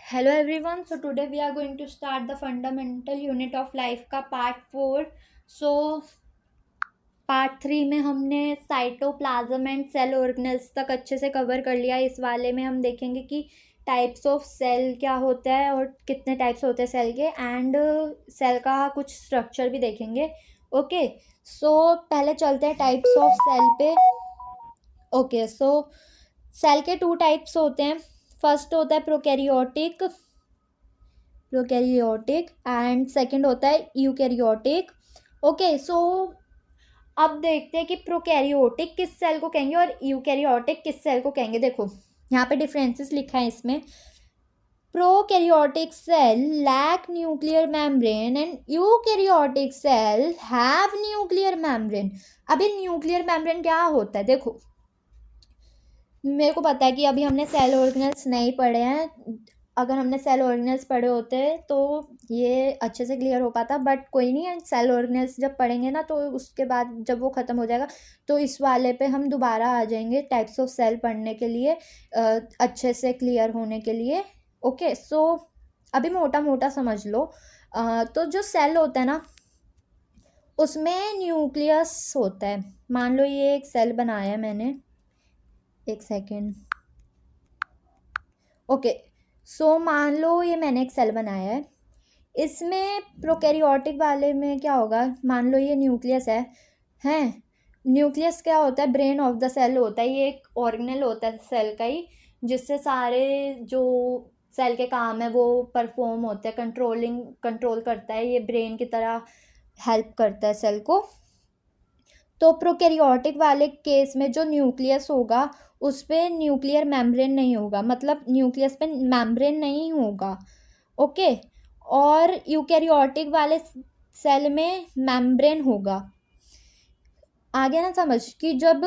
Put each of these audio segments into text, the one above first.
Hello everyone. So today we are going to start the fundamental unit of life का part 4. So part 3 में हमने cytoplasm and cell organelles तक अच्छे से cover कर लिया. इस वाले में हम देखेंगे कि टाइप्स ऑफ सेल क्या होता है और कितने टाइप्स होते हैं सेल के, एंड सेल का कुछ स्ट्रक्चर भी देखेंगे. ओके, सो पहले चलते हैं टाइप्स ऑफ सेल पे. ओके, सो सेल के 2 टाइप्स होते हैं. फर्स्ट होता है प्रोकैरियोटिक एंड सेकंड होता है यूकैरियोटिक. ओके, सो अब देखते हैं कि प्रोकैरियोटिक किस सेल को कहेंगे और यूकैरियोटिक किस सेल को कहेंगे. देखो यहाँ पे डिफरेंसेस लिखा है इसमें. Prokaryotic cell lack nuclear membrane and eukaryotic cell have nuclear membrane. अभी न्यूक्लियर मेम्ब्रेन क्या होता है? देखो, मेरे को पता है कि अभी हमने सेल ऑर्गेनेल्स नहीं पढ़े हैं. अगर हमने सेल ऑर्गेनेल्स पढ़े होते तो ये अच्छे से क्लियर हो पाता, बट कोई नहीं है. सेल ऑर्गेनेल्स जब पढ़ेंगे ना, तो उसके बाद जब वो ख़त्म हो जाएगा तो इस वाले पे हम दोबारा आ जाएंगे टाइप्स ऑफ सेल पढ़ने के लिए, अच्छे से क्लियर होने के लिए. ओके, सो अभी मोटा मोटा समझ लो. तो जो सेल होता है ना, उसमें न्यूक्लियस होता है. मान लो ये एक सेल बनाया है मैंने, एक सेकेंड. ओके, सो मान लो ये मैंने एक सेल बनाया है. इसमें प्रोकैरियोटिक वाले में क्या होगा? मान लो ये न्यूक्लियस है. हैं, न्यूक्लियस क्या होता है? ब्रेन ऑफ द सेल होता है. ये एक ऑर्गेनेल होता है सेल का ही, जिससे सारे जो सेल के काम है वो परफॉर्म होते हैं. कंट्रोल करता है, ये ब्रेन की तरह हेल्प करता है सेल को. तो प्रोकैरियोटिक वाले केस में जो न्यूक्लियस होगा उस पर न्यूक्लियर मेम्ब्रेन नहीं होगा, मतलब न्यूक्लियस पे मेम्ब्रेन नहीं होगा. ओके, और यूकैरियोटिक वाले सेल में मेम्ब्रेन होगा. आ गया ना समझ कि जब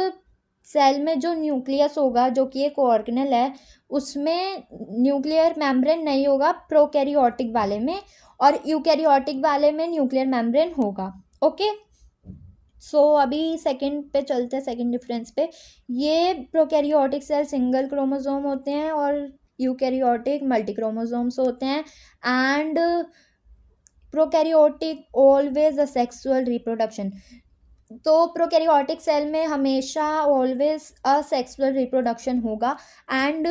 सेल में जो न्यूक्लियस होगा, जो कि एक ऑर्गेनेल है, उसमें न्यूक्लियर मेम्ब्रेन नहीं होगा प्रोकैरियोटिक वाले में, और यूकैरियोटिक वाले में न्यूक्लियर मेम्ब्रेन होगा. ओके, सो अभी सेकंड पे चलते हैं, सेकंड डिफरेंस पे. ये प्रोकैरियोटिक सेल सिंगल क्रोमोसोम होते हैं और यूकैरियोटिक मल्टी क्रोमोसोम्स होते हैं. And prokaryotic always a sexual reproduction. तो प्रोकैरियोटिक सेल में हमेशा ऑलवेज असेक्सुअल रिप्रोडक्शन होगा. एंड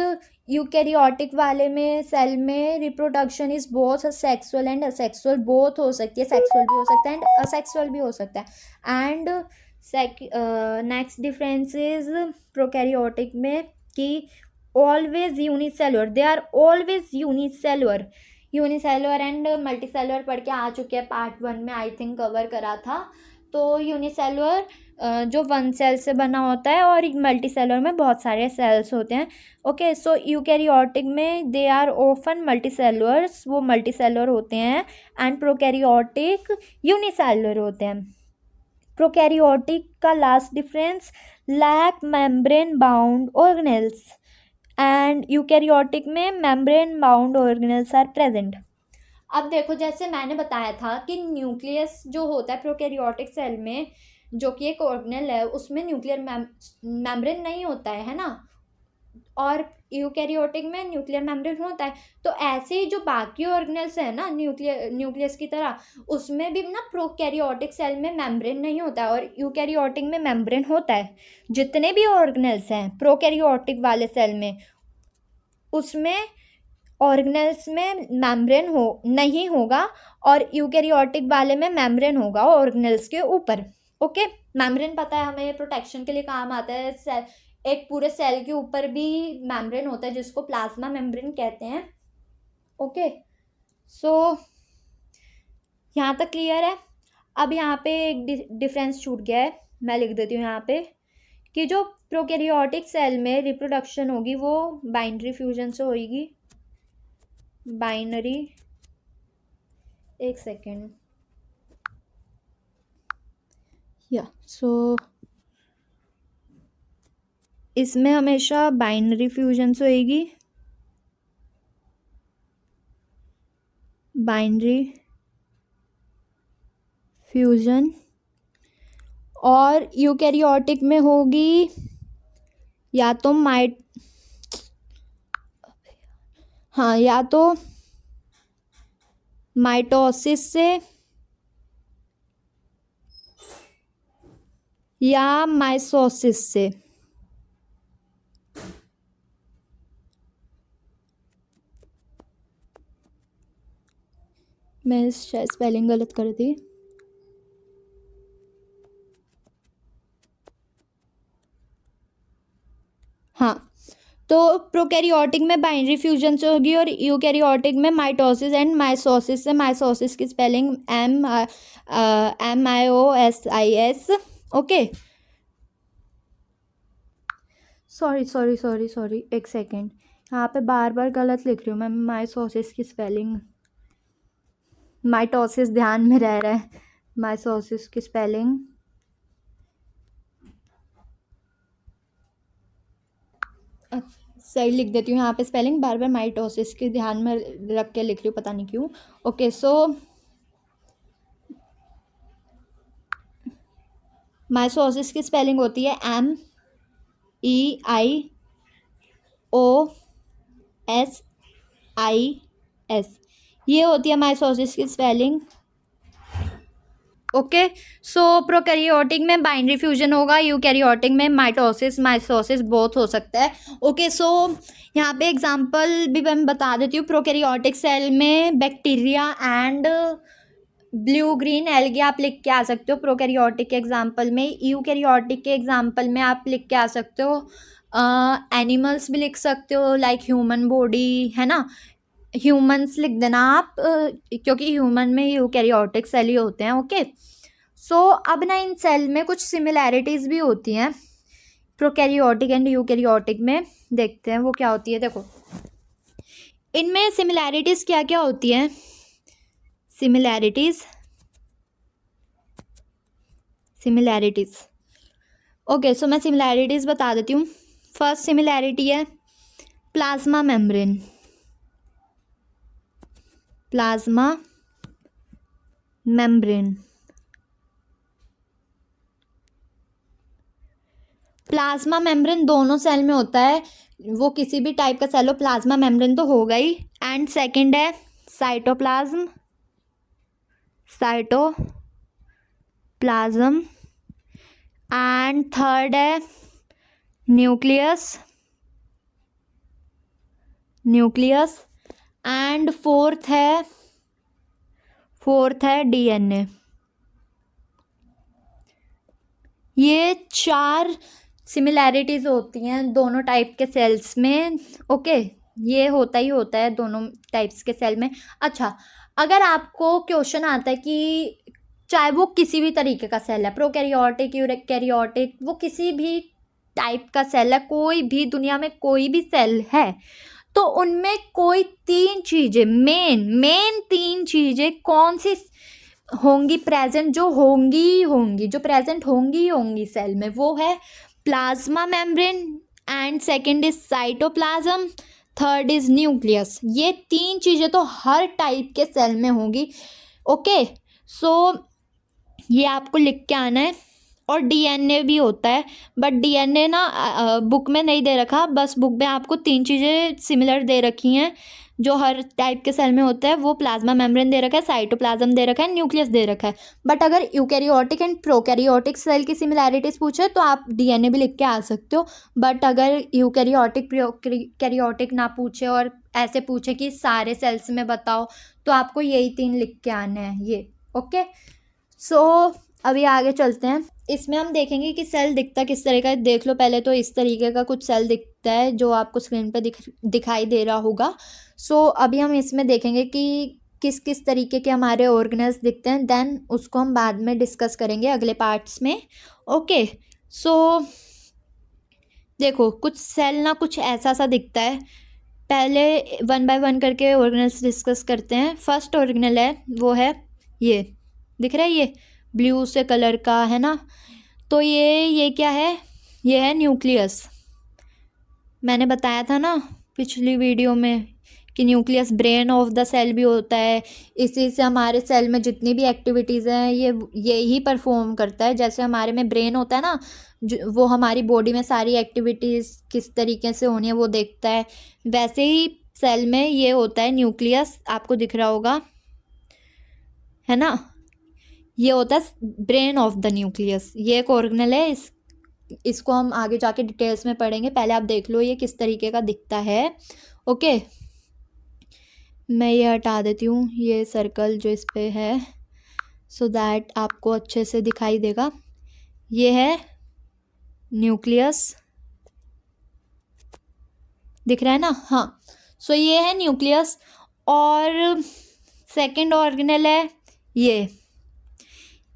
यूकैरियोटिक वाले में सेल में reproduction is both sexual and asexual. Both हो सकती है, सेक्सुअल भी हो सकता है एंड असेक्सुअल भी हो सकता है. And next difference is prokaryotic में कि always unicellular. They are always unicellular and multicellular पढ़ के आ चुके हैं पार्ट 1 में, आई थिंक कवर करा था. तो यूनिसेलुलर जो 1 सेल से बना होता है और मल्टी सेलुलर में बहुत सारे सेल्स होते हैं. ओके, सो यूकैरियोटिक में दे आर ऑफन मल्टी सेलुलर्स, वो मल्टी सेलुलर होते हैं. एंड प्रोकैरियोटिक यूनिसेलुलर होते हैं. प्रोकैरियोटिक का last difference, lack membrane bound organelles, and eukaryotic में membrane bound organelles are present. अब देखो, जैसे मैंने बताया था कि न्यूक्लियस जो होता है प्रोकैरियोटिक सेल में, जो कि एक ऑर्गेनेल है, उसमें न्यूक्लियर मेम्ब्रेन नहीं होता है ना, और यूकैरियोटिक में न्यूक्लियर मेम्ब्रेन होता है. तो ऐसे ही जो बाकी ऑर्गेनेल्स है ना न्यूक्लियस की तरह, उसमें भी ना प्रोकैरियोटिक सेल में मेम्ब्रेन नहीं होता है और यूकैरियोटिक में मेम्ब्रेन होता है. जितने भी ऑर्गेनेल्स हैं प्रोकैरियोटिक वाले सेल में, उसमें ऑर्गेनेल्स में मेम्ब्रेन नहीं होगा, और यूकैरियोटिक वाले में मेम्ब्रेन होगा ऑर्गेनेल्स के ऊपर. ओके, मेम्ब्रेन पता है हमें प्रोटेक्शन के लिए काम आता है. एक पूरे सेल के ऊपर भी मेम्ब्रेन होता है जिसको प्लाज्मा मेम्ब्रेन कहते हैं. ओके, सो यहाँ तक क्लियर है. अब यहाँ पे एक डिफरेंस छूट गया है, मैं लिख देती हूँ यहाँ पे, कि जो प्रोकैरियोटिक सेल में रिप्रोडक्शन होगी वो बाइनरी फ्यूजन से होगी. बाइनरी, एक सेकेंड. या सो इसमें हमेशा बाइनरी फ्यूजन से होगी. Binary fusion. और यूकैरियोटिक में होगी या तो हाँ, या तो माइटोसिस से या माइसोसिस से। मैं शायद स्पेलिंग गलत कर दी। हाँ, तो प्रोकैरियोटिक में बाइनरी फ्यूजन से होगी और यूकैरियोटिक में माइटोसिस एंड माइसोसिस से। माइसोसिस की स्पेलिंग MIOSIS। ओके, सॉरी, एक सेकेंड, यहाँ पे बार बार गलत लिख रही हूँ मैं। माइसोसिस की स्पेलिंग, माइटोसिस ध्यान में रह रहा है। माइसोसिस की स्पेलिंग सही लिख देती हूँ यहाँ पे। स्पेलिंग बार बार माइटोसिस के ध्यान में रख के लिख रही हूँ, पता नहीं क्यों। ओके, सो माइसोसिस की स्पेलिंग होती है MEIOSIS। ये होती है माइसोसिस की स्पेलिंग। ओके, सो प्रोकैरियोटिक में बाइनरी फ्यूजन होगा, यूकैरियोटिक में माइटोसिस माइसोसिस बोथ हो सकता है। ओके, सो यहाँ पे एग्जांपल भी मैं बता देती हूँ। प्रोकैरियोटिक सेल में bacteria and blue green algae आप लिख के आ सकते हो प्रोकैरियोटिक के एग्जांपल में। यूकैरियोटिक के एग्जांपल में आप लिख के आ सकते हो एनिमल्स भी लिख सकते हो, लाइक ह्यूमन बॉडी, है ना। ह्यूमंस लिख देना आप, क्योंकि ह्यूमन में यूकैरियोटिक सेल ही होते हैं। ओके, सो अब ना इन सेल में कुछ सिमिलैरिटीज़ भी होती हैं प्रोकैरियोटिक एंड यूकैरियोटिक में। देखते हैं वो क्या होती है। देखो, इनमें सिमिलैरिटीज़ क्या क्या होती हैं। सिमिलैरिटीज़ ओके, सो मैं सिमिलैरिटीज़ बता देती हूँ। फर्स्ट सिमिलैरिटी है प्लाज्मा मेम्ब्रेन। प्लाज्मा मेम्ब्रेन दोनों सेल में होता है, वो किसी भी टाइप का सेल हो, प्लाज्मा मेम्ब्रेन तो होगा ही। एंड सेकंड है साइटोप्लाज्म एंड थर्ड है न्यूक्लियस एंड फोर्थ है DNA। ये 4 सिमिलैरिटीज़ होती हैं दोनों टाइप के सेल्स में। ओके, ये होता ही होता है दोनों टाइप्स के सेल में। अच्छा, अगर आपको क्वेश्चन आता है कि चाहे वो किसी भी तरीके का सेल है, प्रोकैरियोटिक यूकैरियोटिक, वो किसी भी टाइप का सेल है, कोई भी दुनिया में कोई भी सेल है, तो उनमें कोई 3 चीज़ें मेन 3 चीज़ें कौन सी होंगी प्रेजेंट, जो प्रेजेंट होंगी सेल में, वो है plasma membrane and second is cytoplasm, third is nucleus. ये 3 चीज़ें तो हर टाइप के सेल में होंगी। ओके, सो ये आपको लिख के आना है। और DNA भी होता है, बट DNA ना बुक में नहीं दे रखा, बस बुक में आपको 3 चीज़ें सिमिलर दे रखी हैं जो हर टाइप के सेल में होता है। वो प्लाज्मा मेम्ब्रेन दे रखा है, साइटोप्लाज्म दे रखा है, न्यूक्लियस दे रखा है। बट अगर यूकैरियोटिक एंड प्रोकैरियोटिक सेल की सिमिलैरिटीज़ पूछे तो आप DNA भी लिख के आ सकते हो। बट अगर यूकैरियोटिक प्रोकैरियोटिक ना पूछे और ऐसे पूछे कि सारे सेल्स में बताओ, तो आपको यही 3 लिख के आने हैं ये। ओके, सो अभी आगे चलते हैं। इसमें हम देखेंगे कि सेल दिखता किस तरह का है। देख लो, पहले तो इस तरीके का कुछ सेल दिखता है जो आपको स्क्रीन पर दिखाई दे रहा होगा। सो अभी हम इसमें देखेंगे कि किस किस तरीके के हमारे ऑर्गेनल्स दिखते हैं, देन उसको हम बाद में डिस्कस करेंगे अगले पार्ट्स में। ओके, सो देखो, कुछ सेल ना कुछ ऐसा सा दिखता है। पहले 1 बाय 1 करके ऑर्गेनल्स डिस्कस करते हैं। फर्स्ट ऑर्गेनल है, वो है ये, दिख रहा है ये ब्लू से कलर का, है ना। तो ये क्या है, ये है न्यूक्लियस। मैंने बताया था ना पिछली वीडियो में कि nucleus brain of the cell भी होता है। इसी से हमारे सेल में जितनी भी एक्टिविटीज़ हैं ये ही परफॉर्म करता है। जैसे हमारे में ब्रेन होता है ना, वो हमारी बॉडी में सारी एक्टिविटीज़ किस तरीके से होनी है वो देखता है। वैसे ही सेल में ये होता है न्यूक्लियस, आपको दिख रहा होगा, है ना, ये होता है ब्रेन ऑफ द न्यूक्लियस। ये एक ऑर्गेनल है, इसको हम आगे जाके डिटेल्स में पढ़ेंगे, पहले आप देख लो ये किस तरीके का दिखता है। ओके, मैं ये हटा देती हूँ ये सर्कल जो इस पे है, सो दैट आपको अच्छे से दिखाई देगा। ये है न्यूक्लियस, दिख रहा है ना, हाँ। सो ये है न्यूक्लियस, और सेकंड ऑर्गेनल है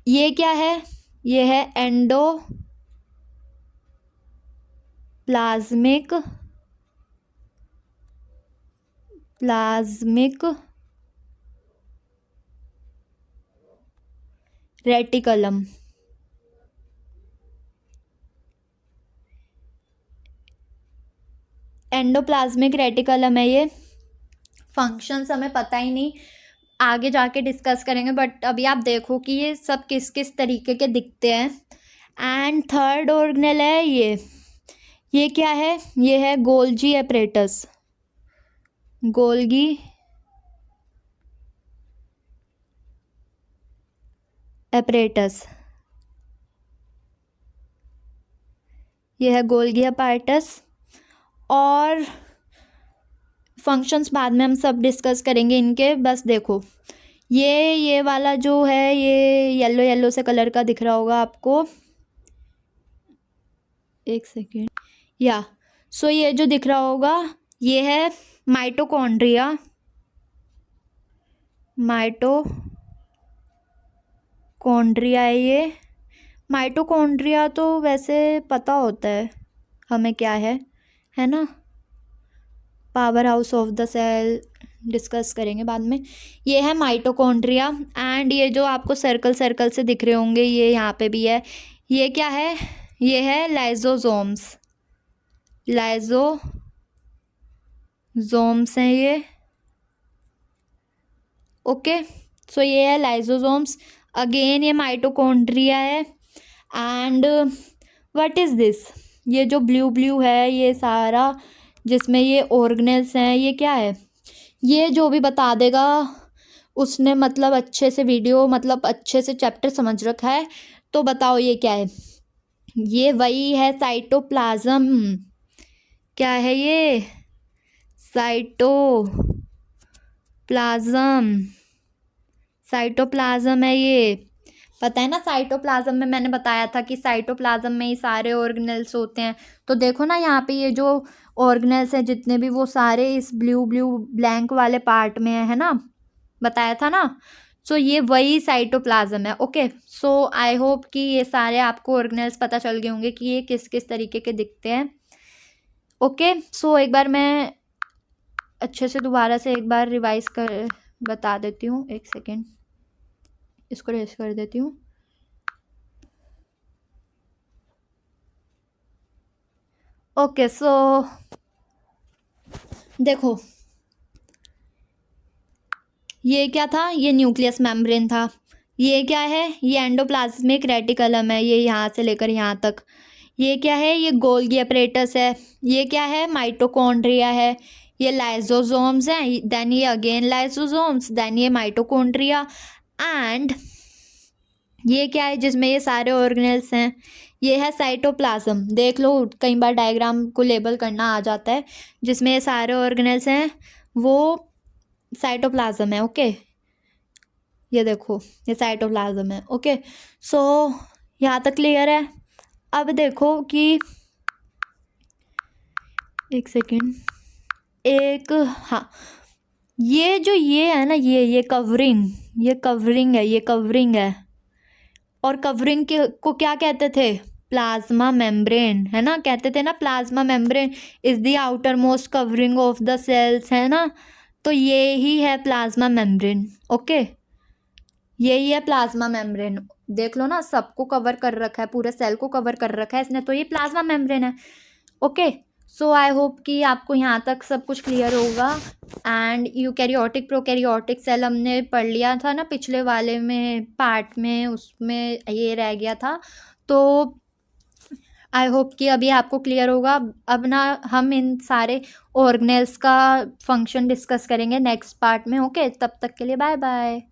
ये क्या है, ये है प्लाज्मिक रेटिकलम। एंडोप्लाज्मिक रेटिकलम है ये। फंक्शंस हमें पता ही नहीं, आगे जाके डिस्कस करेंगे, बट अभी आप देखो कि ये सब किस किस तरीके के दिखते हैं। एंड थर्ड ऑर्गेनल है ये क्या है, ये है गोल्गी एपरेटस, गोल्गी एपरेटस, ये है गोल्गी एपरेटस। और फंक्शंस बाद में हम सब डिस्कस करेंगे इनके, बस देखो ये वाला जो है ये येलो येलो से कलर का दिख रहा होगा आपको, एक सेकेंड, या सो ये जो दिख रहा होगा ये है माइटोकॉन्ड्रिया है ये। माइटोकॉन्ड्रिया तो वैसे पता होता है हमें क्या है ना, powerhouse of the cell, discuss करेंगे बाद में। ये है माइटोकॉन्ड्रिया, एंड ये जो आपको सर्कल सर्कल से दिख रहे होंगे ये यहाँ पे भी है, ये क्या है, ये है लाइजोसोम्स हैं ये। ओके, सो ये है लाइजोसोम्स, अगेन ये माइटोकॉन्ड्रिया है। एंड व्हाट इज़ दिस, ये जो ब्लू ब्लू है ये सारा जिसमें ये ऑर्गेनेल्स हैं, ये क्या है, ये जो भी बता देगा उसने मतलब अच्छे से वीडियो मतलब अच्छे से चैप्टर समझ रखा है। तो बताओ ये क्या है, ये वही है साइटोप्लाज्म। क्या है ये, साइटोप्लाज्म है ये, पता है ना। साइटोप्लाज्म में मैंने बताया था कि साइटोप्लाज्म में ही सारे ऑर्गेनेल्स होते हैं। तो देखो ना यहाँ पे ये जो ऑर्गेनेल्स हैं जितने भी, वो सारे इस ब्लू ब्लैंक वाले पार्ट में है ना, बताया था ना। सो ये वही साइटोप्लाज्म है। ओके, सो आई होप कि ये सारे आपको ऑर्गेनेल्स पता चल गए होंगे कि ये किस किस तरीके के दिखते हैं। ओके, सो एक बार मैं अच्छे से दोबारा से एक बार रिवाइज कर बता देती हूँ, एक सेकेंड इसको रेस कर देती हूँ। ओके, सो देखो ये क्या था, ये न्यूक्लियस मेम्ब्रेन था। ये क्या है, ये एंडोप्लाज्मिक रेटिकलम है, ये यहाँ से लेकर यहाँ तक। ये क्या है, ये गोल्गी एपरेटस है। ये क्या है, माइटोकॉन्ड्रिया है। ये लाइजोसोम्स हैं, देन ये अगेन लाइजोसोम्स, देन ये माइटोकॉन्ड्रिया। एंड ये क्या है जिसमें ये सारे ऑर्गेनेल्स हैं, ये है साइटोप्लाज्म। देख लो कई बार डायग्राम को लेबल करना आ जाता है, जिसमें ये सारे ऑर्गेनेल्स हैं वो साइटोप्लाज्म है। ओके, ये देखो ये साइटोप्लाज्म है। ओके, सो यहाँ तक क्लियर है। अब देखो कि एक सेकेंड, हाँ, ये जो ये है ना, ये कवरिंग है। और कवरिंग के को क्या कहते थे, प्लाज्मा मेम्ब्रेन, है ना, कहते थे ना plasma membrane is the outermost covering of the cells, है ना। तो ये ही है प्लाज्मा मेम्ब्रेन। ओके, यही है प्लाज्मा मेम्ब्रेन। देख लो ना, सबको कवर कर रखा है, पूरे सेल को कवर कर रखा है इसने, तो ये प्लाज्मा मेम्ब्रेन है। ओके, सो आई होप कि आपको यहाँ तक सब कुछ क्लियर होगा। एंड यूकैरियोटिक प्रोकैरियोटिक सेल हमने पढ़ लिया था ना पिछले वाले में पार्ट में, उसमें ये रह गया था। तो आई होप कि अभी आपको क्लियर होगा। अब ना हम इन सारे ऑर्गेनेल्स का फंक्शन डिस्कस करेंगे नेक्स्ट पार्ट में। ओके, तब तक के लिए बाय बाय।